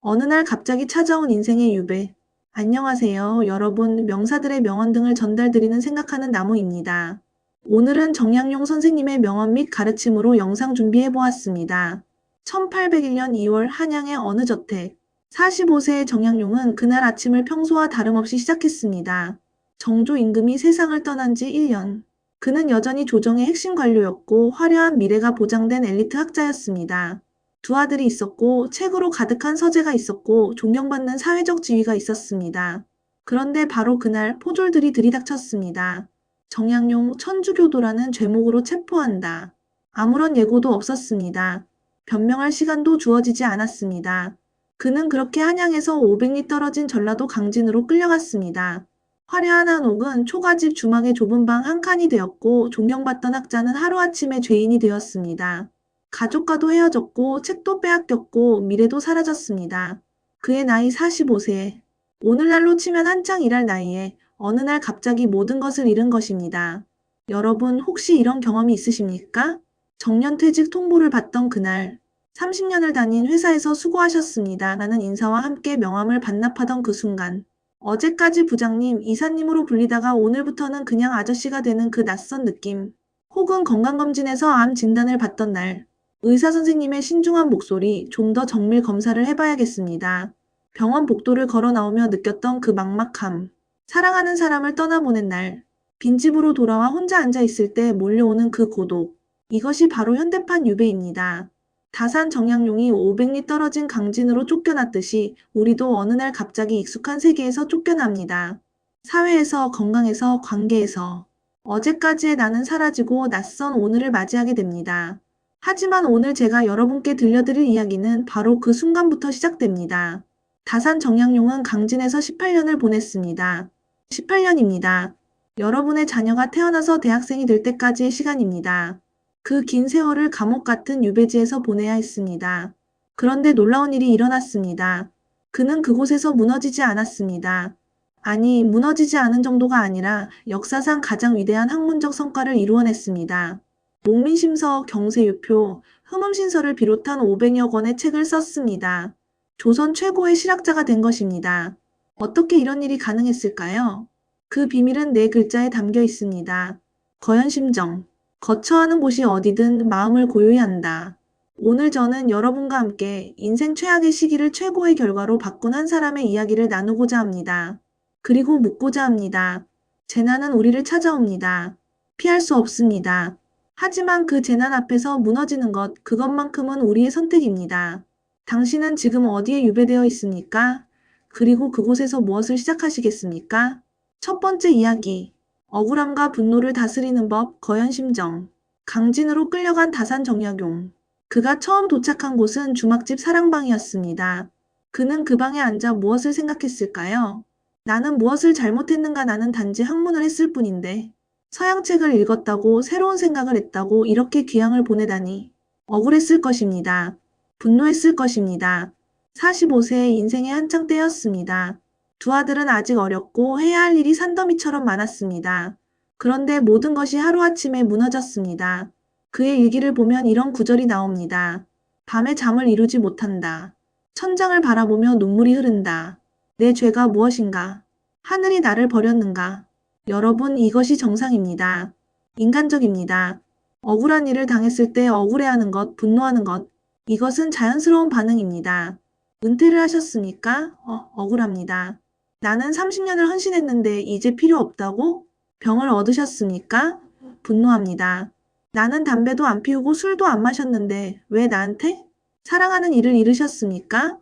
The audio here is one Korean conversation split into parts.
어느 날 갑자기 찾아온 인생의 유배. 안녕하세요, 여러분. 명사들의 명언 등을 전달드리는 생각하는 나무입니다. 오늘은 정약용 선생님의 명언 및 가르침으로 영상 준비해 보았습니다. 1801년 2월 한양의 어느 저택. 45세의 정약용은 그날 아침을 평소와 다름없이 시작했습니다. 정조 임금이 세상을 떠난 지 1년. 그는 여전히 조정의 핵심 관료였고 화려한 미래가 보장된 엘리트 학자였습니다. 두 아들이 있었고 책으로 가득한 서재가 있었고 존경받는 사회적 지위가 있었습니다. 그런데 바로 그날 포졸들이 들이닥쳤습니다. 정약용 천주교도라는 죄목으로 체포한다. 아무런 예고도 없었습니다. 변명할 시간도 주어지지 않았습니다. 그는 그렇게 한양에서 500리 떨어진 전라도 강진으로 끌려갔습니다. 화려한 한옥은 초가집 주막의 좁은 방 한 칸이 되었고 존경받던 학자는 하루아침에 죄인이 되었습니다. 가족과도 헤어졌고 책도 빼앗겼고 미래도 사라졌습니다. 그의 나이 45세. 오늘날로 치면 한창 일할 나이에 어느 날 갑자기 모든 것을 잃은 것입니다. 여러분 혹시 이런 경험이 있으십니까? 정년퇴직 통보를 받던 그날 30년을 다닌 회사에서 수고하셨습니다 라는 인사와 함께 명함을 반납하던 그 순간 어제까지 부장님, 이사님으로 불리다가 오늘부터는 그냥 아저씨가 되는 그 낯선 느낌. 혹은 건강검진에서 암 진단을 받던 날 의사 선생님의 신중한 목소리, 좀 더 정밀 검사를 해봐야겠습니다. 병원 복도를 걸어 나오며 느꼈던 그 막막함. 사랑하는 사람을 떠나보낸 날. 빈집으로 돌아와 혼자 앉아 있을 때 몰려오는 그 고독. 이것이 바로 현대판 유배입니다. 다산 정약용이 500리 떨어진 강진으로 쫓겨났듯이 우리도 어느 날 갑자기 익숙한 세계에서 쫓겨납니다. 사회에서, 건강에서, 관계에서. 어제까지의 나는 사라지고 낯선 오늘을 맞이하게 됩니다. 하지만 오늘 제가 여러분께 들려드릴 이야기는 바로 그 순간부터 시작됩니다. 다산 정약용은 강진에서 18년을 보냈습니다. 18년입니다. 여러분의 자녀가 태어나서 대학생이 될 때까지의 시간입니다. 그 긴 세월을 감옥 같은 유배지에서 보내야 했습니다. 그런데 놀라운 일이 일어났습니다. 그는 그곳에서 무너지지 않았습니다. 아니, 무너지지 않은 정도가 아니라 역사상 가장 위대한 학문적 성과를 이루어냈습니다. 목민심서, 경세유표, 흠음신서를 비롯한 500여 권의 책을 썼습니다. 조선 최고의 실학자가 된 것입니다. 어떻게 이런 일이 가능했을까요? 그 비밀은 네 글자에 담겨 있습니다. 거연심정. 거처하는 곳이 어디든 마음을 고요히 한다. 오늘 저는 여러분과 함께 인생 최악의 시기를 최고의 결과로 바꾼 한 사람의 이야기를 나누고자 합니다. 그리고 묻고자 합니다. 재난은 우리를 찾아옵니다. 피할 수 없습니다. 하지만 그 재난 앞에서 무너지는 것, 그것만큼은 우리의 선택입니다. 당신은 지금 어디에 유배되어 있습니까? 그리고 그곳에서 무엇을 시작하시겠습니까? 첫 번째 이야기. 억울함과 분노를 다스리는 법, 거연심정. 강진으로 끌려간 다산 정약용. 그가 처음 도착한 곳은 주막집 사랑방이었습니다. 그는 그 방에 앉아 무엇을 생각했을까요? 나는 무엇을 잘못했는가 나는 단지 학문을 했을 뿐인데. 서양책을 읽었다고 새로운 생각을 했다고 이렇게 귀향을 보내다니. 억울했을 것입니다. 분노했을 것입니다. 45세의 인생의 한창 때였습니다. 두 아들은 아직 어렸고 해야 할 일이 산더미처럼 많았습니다. 그런데 모든 것이 하루아침에 무너졌습니다. 그의 일기를 보면 이런 구절이 나옵니다. 밤에 잠을 이루지 못한다. 천장을 바라보며 눈물이 흐른다. 내 죄가 무엇인가? 하늘이 나를 버렸는가? 여러분, 이것이 정상입니다. 인간적입니다. 억울한 일을 당했을 때 억울해하는 것, 분노하는 것, 이것은 자연스러운 반응입니다. 은퇴를 하셨습니까? 억울합니다. 나는 30년을 헌신했는데 이제 필요 없다고? 병을 얻으셨습니까? 분노합니다. 나는 담배도 안 피우고 술도 안 마셨는데 왜 나한테? 사랑하는 이를 잃으셨습니까?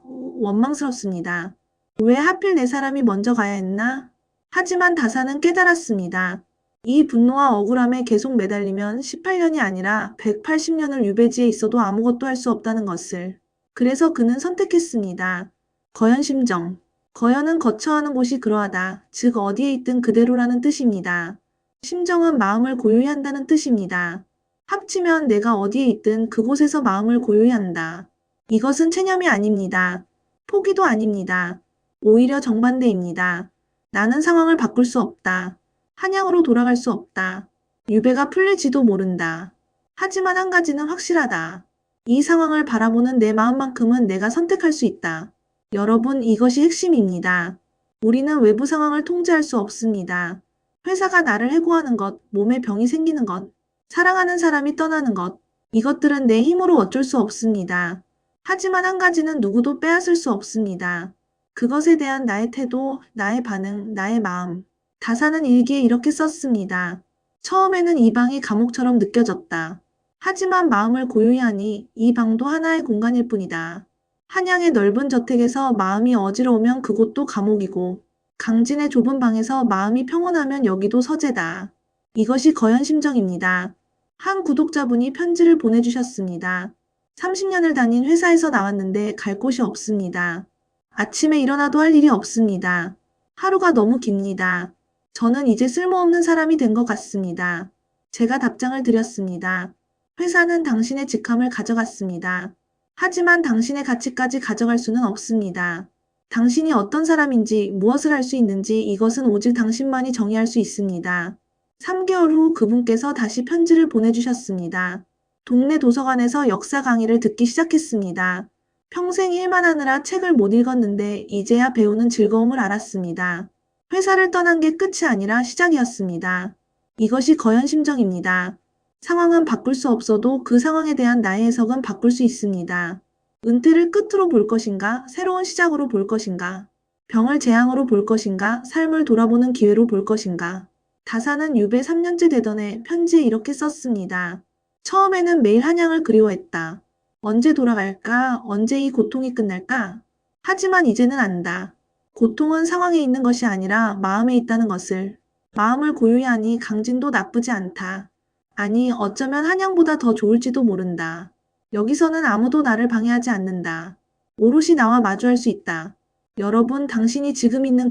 원망스럽습니다. 왜 하필 내 사람이 먼저 가야 했나? 하지만 다사는 깨달았습니다. 이 분노와 억울함에 계속 매달리면 18년이 아니라 180년을 유배지에 있어도 아무것도 할 수 없다는 것을. 그래서 그는 선택했습니다. 거연심정. 거연은 거처하는 곳이 그러하다. 즉 어디에 있든 그대로라는 뜻입니다. 심정은 마음을 고요히 한다는 뜻입니다. 합치면 내가 어디에 있든 그곳에서 마음을 고요히 한다. 이것은 체념이 아닙니다. 포기도 아닙니다. 오히려 정반대입니다. 나는 상황을 바꿀 수 없다. 한양으로 돌아갈 수 없다. 유배가 풀릴지도 모른다. 하지만 한 가지는 확실하다. 이 상황을 바라보는 내 마음만큼은 내가 선택할 수 있다. 여러분, 이것이 핵심입니다. 우리는 외부 상황을 통제할 수 없습니다. 회사가 나를 해고하는 것, 몸에 병이 생기는 것, 사랑하는 사람이 떠나는 것, 이것들은 내 힘으로 어쩔 수 없습니다. 하지만 한 가지는 누구도 빼앗을 수 없습니다. 그것에 대한 나의 태도, 나의 반응, 나의 마음. 다사는 일기에 이렇게 썼습니다. 처음에는 이 방이 감옥처럼 느껴졌다. 하지만 마음을 고요히 하니 이 방도 하나의 공간일 뿐이다. 한양의 넓은 저택에서 마음이 어지러우면 그곳도 감옥이고, 강진의 좁은 방에서 마음이 평온하면 여기도 서재다. 이것이 거연 심정입니다. 한 구독자분이 편지를 보내주셨습니다. 30년을 다닌 회사에서 나왔는데 갈 곳이 없습니다. 아침에 일어나도 할 일이 없습니다. 하루가 너무 깁니다. 저는 이제 쓸모없는 사람이 된 것 같습니다. 제가 답장을 드렸습니다. 회사는 당신의 직함을 가져갔습니다. 하지만 당신의 가치까지 가져갈 수는 없습니다. 당신이 어떤 사람인지, 무엇을 할 수 있는지 이것은 오직 당신만이 정의할 수 있습니다. 3개월 후 그분께서 다시 편지를 보내주셨습니다. 동네 도서관에서 역사 강의를 듣기 시작했습니다. 평생 일만 하느라 책을 못 읽었는데 이제야 배우는 즐거움을 알았습니다. 회사를 떠난 게 끝이 아니라 시작이었습니다. 이것이 거연 심정입니다. 상황은 바꿀 수 없어도 그 상황에 대한 나의 해석은 바꿀 수 있습니다. 은퇴를 끝으로 볼 것인가, 새로운 시작으로 볼 것인가, 병을 재앙으로 볼 것인가, 삶을 돌아보는 기회로 볼 것인가. 다사는 유배 3년째 되던 해 편지에 이렇게 썼습니다. 처음에는 매일 한양을 그리워했다. 언제 돌아갈까? 언제 이 고통이 끝날까? 하지만 이제는 안다. 고통은 상황에 있는 것이 아니라 마음에 있다는 것을. 마음을 고요히 하니 강진도 나쁘지 않다. 아니, 어쩌면 한양보다 더 좋을지도 모른다. 여기서는 아무도 나를 방해하지 않는다. 오롯이 나와 마주할 수 있다. 여러분, 당신이 지금 있는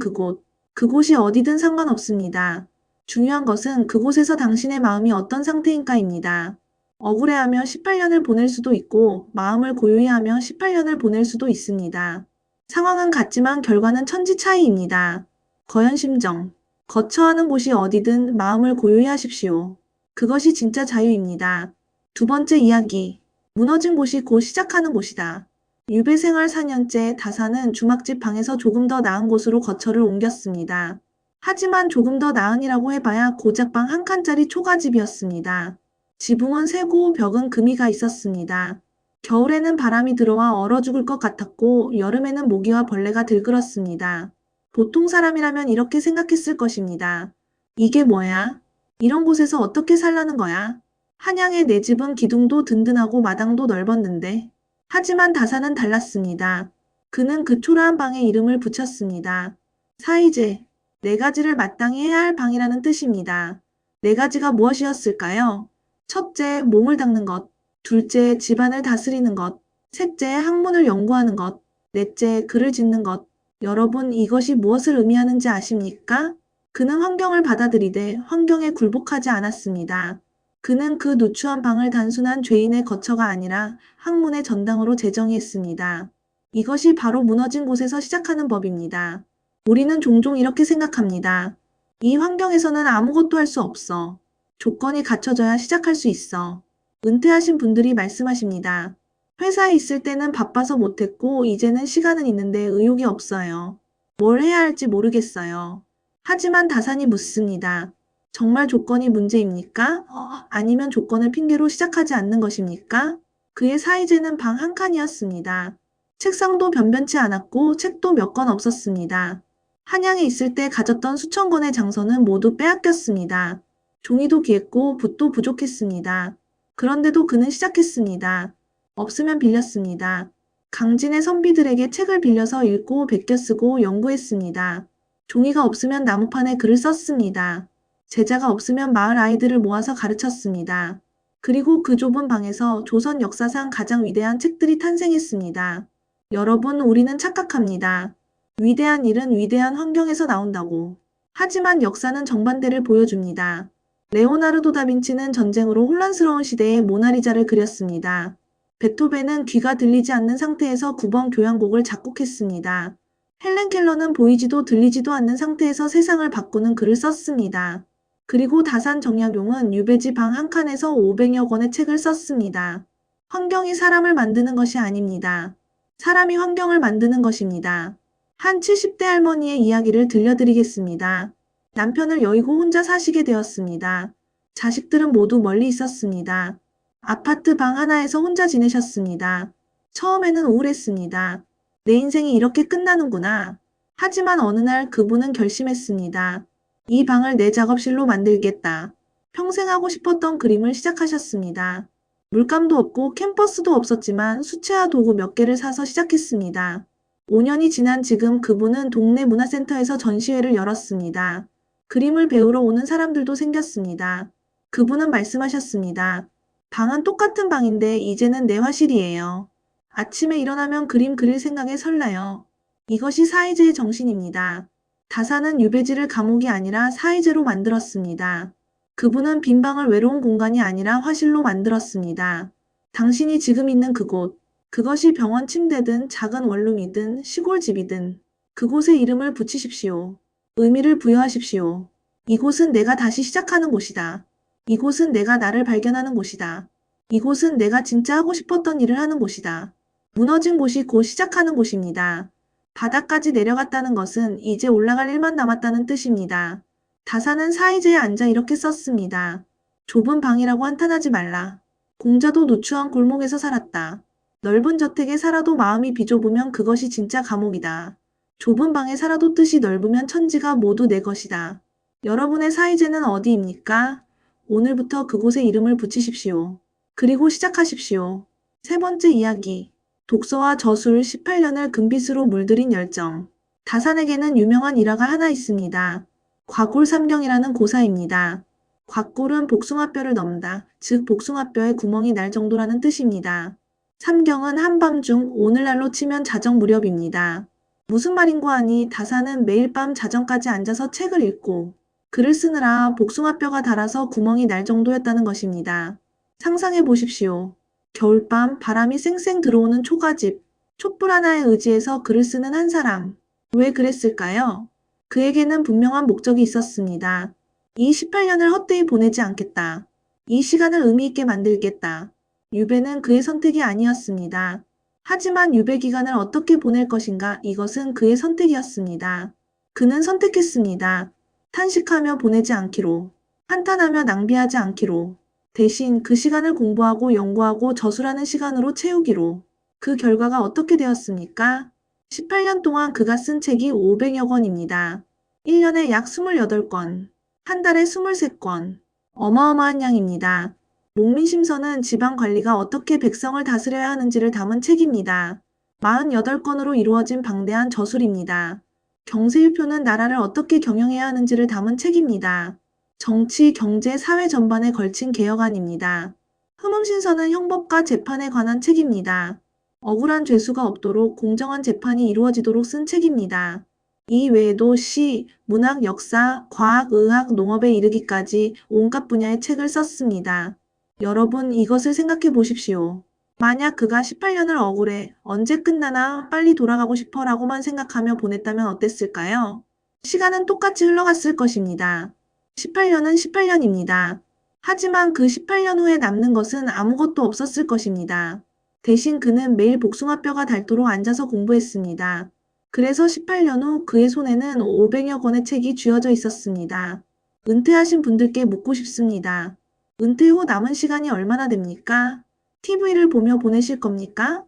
그곳이 어디든 상관없습니다. 중요한 것은 그곳에서 당신의 마음이 어떤 상태인가입니다. 억울해하며 18년을 보낼 수도 있고 마음을 고요히 하며 18년을 보낼 수도 있습니다. 상황은 같지만 결과는 천지 차이입니다. 거연 심정. 거처하는 곳이 어디든 마음을 고요히 하십시오. 그것이 진짜 자유입니다. 두 번째 이야기. 무너진 곳이 곧 시작하는 곳이다. 유배 생활 4년째 다사는 주막집 방에서 조금 더 나은 곳으로 거처를 옮겼습니다. 하지만 조금 더 나은이라고 해봐야 고작 방 한 칸짜리 초가집이었습니다. 지붕은 새고 벽은 금이가 있었습니다. 겨울에는 바람이 들어와 얼어 죽을 것 같았고 여름에는 모기와 벌레가 들끓었습니다. 보통 사람이라면 이렇게 생각했을 것입니다. 이게 뭐야? 이런 곳에서 어떻게 살라는 거야? 한양의 내 집은 기둥도 든든하고 마당도 넓었는데. 하지만 다사는 달랐습니다. 그는 그 초라한 방에 이름을 붙였습니다. 사이제. 네 가지를 마땅히 해야 할 방이라는 뜻입니다. 네 가지가 무엇이었을까요? 첫째, 몸을 닦는 것. 둘째, 집안을 다스리는 것. 셋째, 학문을 연구하는 것. 넷째, 글을 짓는 것. 여러분, 이것이 무엇을 의미하는지 아십니까? 그는 환경을 받아들이되 환경에 굴복하지 않았습니다. 그는 그 누추한 방을 단순한 죄인의 거처가 아니라 학문의 전당으로 재정의했습니다. 이것이 바로 무너진 곳에서 시작하는 법입니다. 우리는 종종 이렇게 생각합니다. 이 환경에서는 아무것도 할 수 없어. 조건이 갖춰져야 시작할 수 있어. 은퇴하신 분들이 말씀하십니다. 회사에 있을 때는 바빠서 못했고 이제는 시간은 있는데 의욕이 없어요. 뭘 해야 할지 모르겠어요. 하지만 다산이 묻습니다. 정말 조건이 문제입니까? 아니면 조건을 핑계로 시작하지 않는 것입니까? 그의 사이제는 방 한 칸이었습니다. 책상도 변변치 않았고 책도 몇 권 없었습니다. 한양에 있을 때 가졌던 수천 권의 장서는 모두 빼앗겼습니다. 종이도 귀했고 붓도 부족했습니다. 그런데도 그는 시작했습니다. 없으면 빌렸습니다. 강진의 선비들에게 책을 빌려서 읽고 베껴 쓰고 연구했습니다. 종이가 없으면 나무판에 글을 썼습니다. 제자가 없으면 마을 아이들을 모아서 가르쳤습니다. 그리고 그 좁은 방에서 조선 역사상 가장 위대한 책들이 탄생했습니다. 여러분, 우리는 착각합니다. 위대한 일은 위대한 환경에서 나온다고. 하지만 역사는 정반대를 보여줍니다. 레오나르도 다빈치는 전쟁으로 혼란스러운 시대에 모나리자를 그렸습니다. 베토벤은 귀가 들리지 않는 상태에서 9번 교향곡을 작곡했습니다. 헬렌 켈러는 보이지도 들리지도 않는 상태에서 세상을 바꾸는 글을 썼습니다. 그리고 다산 정약용은 유배지 방 한 칸에서 500여 권의 책을 썼습니다. 환경이 사람을 만드는 것이 아닙니다. 사람이 환경을 만드는 것입니다. 한 70대 할머니의 이야기를 들려드리겠습니다. 남편을 여의고 혼자 사시게 되었습니다. 자식들은 모두 멀리 있었습니다. 아파트 방 하나에서 혼자 지내셨습니다. 처음에는 우울했습니다. 내 인생이 이렇게 끝나는구나. 하지만 어느 날 그분은 결심했습니다. 이 방을 내 작업실로 만들겠다. 평생 하고 싶었던 그림을 시작하셨습니다. 물감도 없고 캔버스도 없었지만 수채화 도구 몇 개를 사서 시작했습니다. 5년이 지난 지금 그분은 동네 문화센터에서 전시회를 열었습니다. 그림을 배우러 오는 사람들도 생겼습니다. 그분은 말씀하셨습니다. 방은 똑같은 방인데 이제는 내 화실이에요. 아침에 일어나면 그림 그릴 생각에 설라요. 이것이 사회제의 정신입니다. 다사는 유배지를 감옥이 아니라 사회제로 만들었습니다. 그분은 빈 방을 외로운 공간이 아니라 화실로 만들었습니다. 당신이 지금 있는 그곳, 그것이 병원 침대든 작은 원룸이든 시골집이든 그곳에 이름을 붙이십시오. 의미를 부여하십시오. 이곳은 내가 다시 시작하는 곳이다. 이곳은 내가 나를 발견하는 곳이다. 이곳은 내가 진짜 하고 싶었던 일을 하는 곳이다. 무너진 곳이 곧 시작하는 곳입니다. 바닥까지 내려갔다는 것은 이제 올라갈 일만 남았다는 뜻입니다. 다사는 사이즈에 앉아 이렇게 썼습니다. 좁은 방이라고 한탄하지 말라. 공자도 누추한 골목에서 살았다. 넓은 저택에 살아도 마음이 비좁으면 그것이 진짜 감옥이다. 좁은 방에 살아도 뜻이 넓으면 천지가 모두 내 것이다. 여러분의 사이즈는 어디입니까? 오늘부터 그곳에 이름을 붙이십시오. 그리고 시작하십시오. 세 번째 이야기. 독서와 저술 18년을 금빛으로 물들인 열정. 다산에게는 유명한 일화가 하나 있습니다. 곽골삼경이라는 고사입니다. 곽골은 복숭아뼈를 넘다, 즉 복숭아뼈에 구멍이 날 정도라는 뜻입니다. 삼경은 한밤중, 오늘날로 치면 자정 무렵입니다. 무슨 말인고 하니 다사는 매일 밤 자정까지 앉아서 책을 읽고 글을 쓰느라 복숭아뼈가 닳아서 구멍이 날 정도였다는 것입니다. 상상해 보십시오. 겨울밤 바람이 쌩쌩 들어오는 초가집, 촛불 하나에 의지해서 글을 쓰는 한 사람. 왜 그랬을까요? 그에게는 분명한 목적이 있었습니다. 이 18년을 헛되이 보내지 않겠다. 이 시간을 의미 있게 만들겠다. 유배는 그의 선택이 아니었습니다. 하지만 유배 기간을 어떻게 보낼 것인가 이것은 그의 선택이었습니다. 그는 선택했습니다. 탄식하며 보내지 않기로. 한탄하며 낭비하지 않기로. 대신 그 시간을 공부하고 연구하고 저술하는 시간으로 채우기로. 그 결과가 어떻게 되었습니까? 18년 동안 그가 쓴 책이 500여 권입니다. 1년에 약 28권, 한 달에 23권. 어마어마한 양입니다. 목민심서는 지방관리가 어떻게 백성을 다스려야 하는지를 담은 책입니다. 48권으로 이루어진 방대한 저술입니다. 경세일표는 나라를 어떻게 경영해야 하는지를 담은 책입니다. 정치, 경제, 사회 전반에 걸친 개혁안입니다. 흠음신서는 형법과 재판에 관한 책입니다. 억울한 죄수가 없도록 공정한 재판이 이루어지도록 쓴 책입니다. 이 외에도 시, 문학, 역사, 과학, 의학, 농업에 이르기까지 온갖 분야의 책을 썼습니다. 여러분 이것을 생각해 보십시오. 만약 그가 18년을 억울해, 언제 끝나나 빨리 돌아가고 싶어 라고만 생각하며 보냈다면 어땠을까요? 시간은 똑같이 흘러갔을 것입니다. 18년은 18년입니다. 하지만 그 18년 후에 남는 것은 아무것도 없었을 것입니다. 대신 그는 매일 복숭아뼈가 닳도록 앉아서 공부했습니다. 그래서 18년 후 그의 손에는 500여 권의 책이 쥐어져 있었습니다. 은퇴하신 분들께 묻고 싶습니다. 은퇴 후 남은 시간이 얼마나 됩니까? TV를 보며 보내실 겁니까?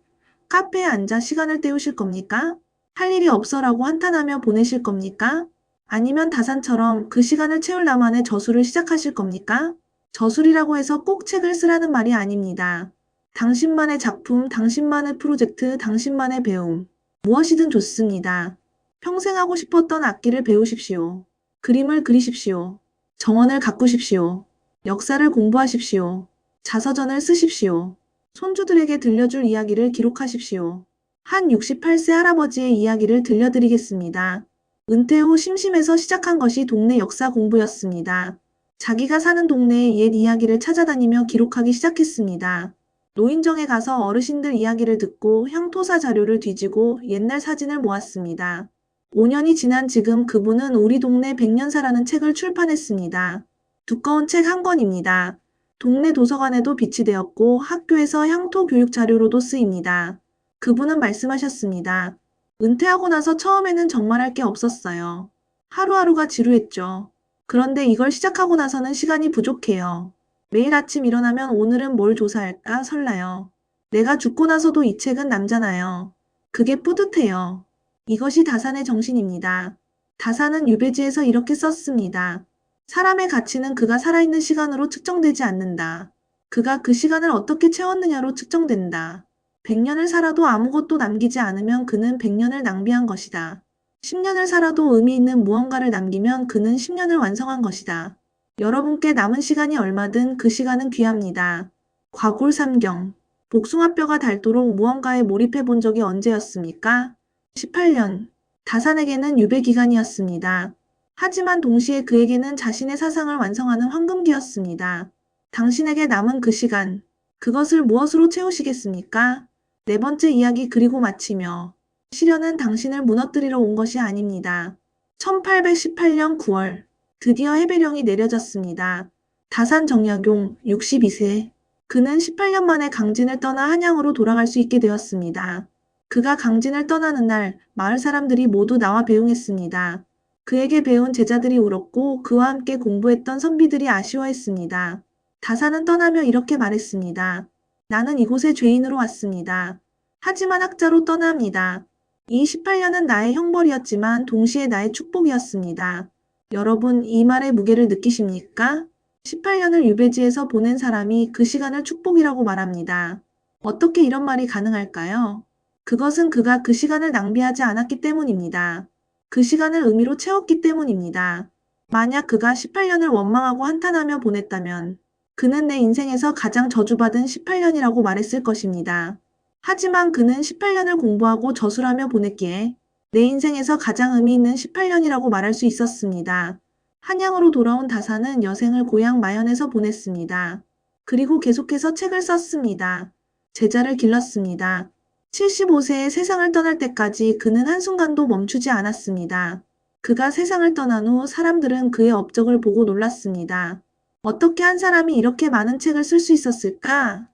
카페에 앉아 시간을 때우실 겁니까? 할 일이 없어라고 한탄하며 보내실 겁니까? 아니면 다산처럼 그 시간을 채울 나만의 저술을 시작하실 겁니까? 저술이라고 해서 꼭 책을 쓰라는 말이 아닙니다. 당신만의 작품, 당신만의 프로젝트, 당신만의 배움. 무엇이든 좋습니다. 평생 하고 싶었던 악기를 배우십시오. 그림을 그리십시오. 정원을 가꾸십시오. 역사를 공부하십시오. 자서전을 쓰십시오. 손주들에게 들려줄 이야기를 기록하십시오. 한 68세 할아버지의 이야기를 들려드리겠습니다. 은퇴 후 심심해서 시작한 것이 동네 역사 공부였습니다. 자기가 사는 동네의 옛 이야기를 찾아다니며 기록하기 시작했습니다. 노인정에 가서 어르신들 이야기를 듣고 향토사 자료를 뒤지고 옛날 사진을 모았습니다. 5년이 지난 지금 그분은 우리 동네 백년사라는 책을 출판했습니다. 두꺼운 책 한 권입니다. 동네 도서관에도 비치되었고 학교에서 향토 교육 자료로도 쓰입니다. 그분은 말씀하셨습니다. 은퇴하고 나서 처음에는 정말 할 게 없었어요. 하루하루가 지루했죠. 그런데 이걸 시작하고 나서는 시간이 부족해요. 매일 아침 일어나면 오늘은 뭘 조사할까 설라요. 내가 죽고 나서도 이 책은 남잖아요. 그게 뿌듯해요. 이것이 다산의 정신입니다. 다산은 유배지에서 이렇게 썼습니다. 사람의 가치는 그가 살아있는 시간으로 측정되지 않는다. 그가 그 시간을 어떻게 채웠느냐로 측정된다. 100년을 살아도 아무것도 남기지 않으면 그는 100년을 낭비한 것이다. 10년을 살아도 의미 있는 무언가를 남기면 그는 10년을 완성한 것이다. 여러분께 남은 시간이 얼마든 그 시간은 귀합니다. 과골삼경. 복숭아뼈가 닳도록 무언가에 몰입해 본 적이 언제였습니까? 18년. 다산에게는 유배 기간이었습니다. 하지만 동시에 그에게는 자신의 사상을 완성하는 황금기였습니다. 당신에게 남은 그 시간, 그것을 무엇으로 채우시겠습니까? 네 번째 이야기 그리고 마치며 시련은 당신을 무너뜨리러 온 것이 아닙니다. 1818년 9월 드디어 해배령이 내려졌습니다. 다산 정약용 62세. 그는 18년 만에 강진을 떠나 한양으로 돌아갈 수 있게 되었습니다. 그가 강진을 떠나는 날 마을 사람들이 모두 나와 배웅했습니다. 그에게 배운 제자들이 울었고 그와 함께 공부했던 선비들이 아쉬워했습니다. 다산은 떠나며 이렇게 말했습니다. 나는 이곳에 죄인으로 왔습니다. 하지만 학자로 떠납니다. 이 18년은 나의 형벌이었지만 동시에 나의 축복이었습니다. 여러분, 이 말의 무게를 느끼십니까? 18년을 유배지에서 보낸 사람이 그 시간을 축복이라고 말합니다. 어떻게 이런 말이 가능할까요? 그것은 그가 그 시간을 낭비하지 않았기 때문입니다. 그 시간을 의미로 채웠기 때문입니다. 만약 그가 18년을 원망하고 한탄하며 보냈다면 그는 내 인생에서 가장 저주받은 18년이라고 말했을 것입니다. 하지만 그는 18년을 공부하고 저술하며 보냈기에 내 인생에서 가장 의미 있는 18년이라고 말할 수 있었습니다. 한양으로 돌아온 다산은 여생을 고향 마연에서 보냈습니다. 그리고 계속해서 책을 썼습니다. 제자를 길렀습니다. 75세에 세상을 떠날 때까지 그는 한순간도 멈추지 않았습니다. 그가 세상을 떠난 후 사람들은 그의 업적을 보고 놀랐습니다. 어떻게 한 사람이 이렇게 많은 책을 쓸 수 있었을까?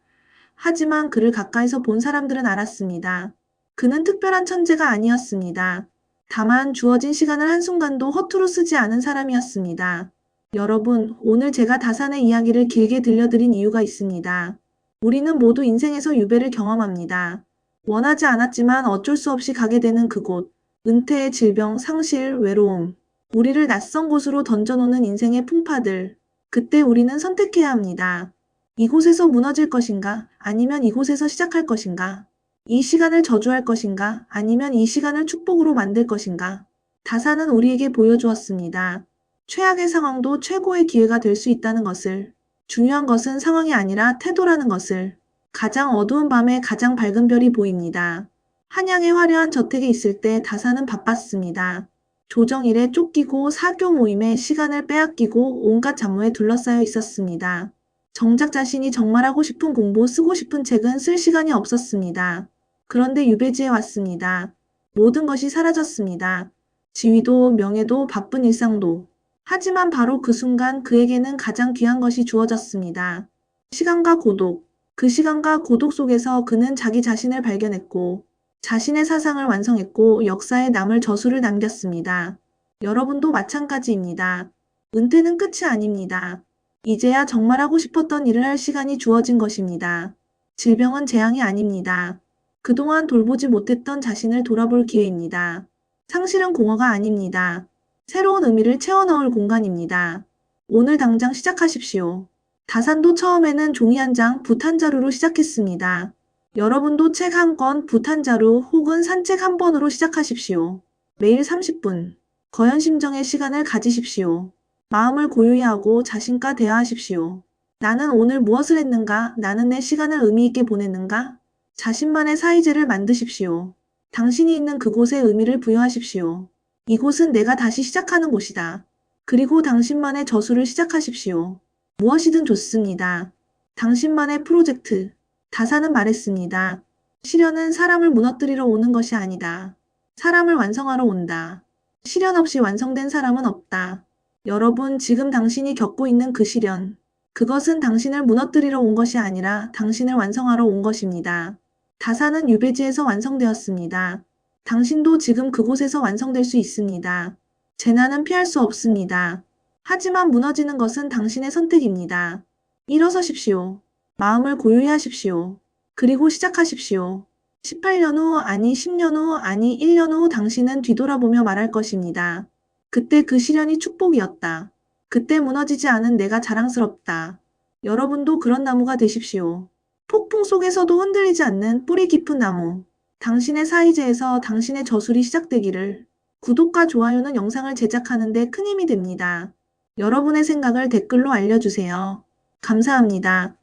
하지만 그를 가까이서 본 사람들은 알았습니다. 그는 특별한 천재가 아니었습니다. 다만 주어진 시간을 한순간도 허투루 쓰지 않은 사람이었습니다. 여러분, 오늘 제가 다산의 이야기를 길게 들려드린 이유가 있습니다. 우리는 모두 인생에서 유배를 경험합니다. 원하지 않았지만 어쩔 수 없이 가게 되는 그곳, 은퇴의 질병, 상실, 외로움, 우리를 낯선 곳으로 던져놓는 인생의 풍파들, 그때 우리는 선택해야 합니다. 이곳에서 무너질 것인가? 아니면 이곳에서 시작할 것인가? 이 시간을 저주할 것인가? 아니면 이 시간을 축복으로 만들 것인가? 다산은 우리에게 보여주었습니다. 최악의 상황도 최고의 기회가 될 수 있다는 것을. 중요한 것은 상황이 아니라 태도라는 것을. 가장 어두운 밤에 가장 밝은 별이 보입니다. 한양의 화려한 저택에 있을 때 다산은 바빴습니다. 조정일에 쫓기고 사교 모임에 시간을 빼앗기고 온갖 잡무에 둘러싸여 있었습니다. 정작 자신이 정말 하고 싶은 공부, 쓰고 싶은 책은 쓸 시간이 없었습니다. 그런데 유배지에 왔습니다. 모든 것이 사라졌습니다. 지위도, 명예도, 바쁜 일상도. 하지만 바로 그 순간 그에게는 가장 귀한 것이 주어졌습니다. 시간과 고독. 그 시간과 고독 속에서 그는 자기 자신을 발견했고, 자신의 사상을 완성했고 역사에 남을 저술을 남겼습니다. 여러분도 마찬가지입니다. 은퇴는 끝이 아닙니다. 이제야 정말 하고 싶었던 일을 할 시간이 주어진 것입니다. 질병은 재앙이 아닙니다. 그동안 돌보지 못했던 자신을 돌아볼 기회입니다. 상실은 공허가 아닙니다. 새로운 의미를 채워넣을 공간입니다. 오늘 당장 시작하십시오. 다산도 처음에는 종이 한 장, 붓 한 자루로 시작했습니다. 여러분도 책 한 권, 붓 한 자루 혹은 산책 한 번으로 시작하십시오. 매일 30분. 거연심정의 시간을 가지십시오. 마음을 고요히 하고 자신과 대화하십시오. 나는 오늘 무엇을 했는가? 나는 내 시간을 의미 있게 보냈는가? 자신만의 사이즈를 만드십시오. 당신이 있는 그곳에 의미를 부여하십시오. 이곳은 내가 다시 시작하는 곳이다. 그리고 당신만의 저술을 시작하십시오. 무엇이든 좋습니다. 당신만의 프로젝트. 다산은 말했습니다. 시련은 사람을 무너뜨리러 오는 것이 아니다. 사람을 완성하러 온다. 시련 없이 완성된 사람은 없다. 여러분, 지금 당신이 겪고 있는 그 시련. 그것은 당신을 무너뜨리러 온 것이 아니라 당신을 완성하러 온 것입니다. 다산은 유배지에서 완성되었습니다. 당신도 지금 그곳에서 완성될 수 있습니다. 재난은 피할 수 없습니다. 하지만 무너지는 것은 당신의 선택입니다. 일어서십시오. 마음을 고요히 하십시오. 그리고 시작하십시오. 18년 후, 아니 10년 후, 아니 1년 후 당신은 뒤돌아보며 말할 것입니다. 그때 그 시련이 축복이었다. 그때 무너지지 않은 내가 자랑스럽다. 여러분도 그런 나무가 되십시오. 폭풍 속에서도 흔들리지 않는 뿌리 깊은 나무. 당신의 사이즈에서 당신의 저술이 시작되기를. 구독과 좋아요는 영상을 제작하는 데 큰 힘이 됩니다. 여러분의 생각을 댓글로 알려주세요. 감사합니다.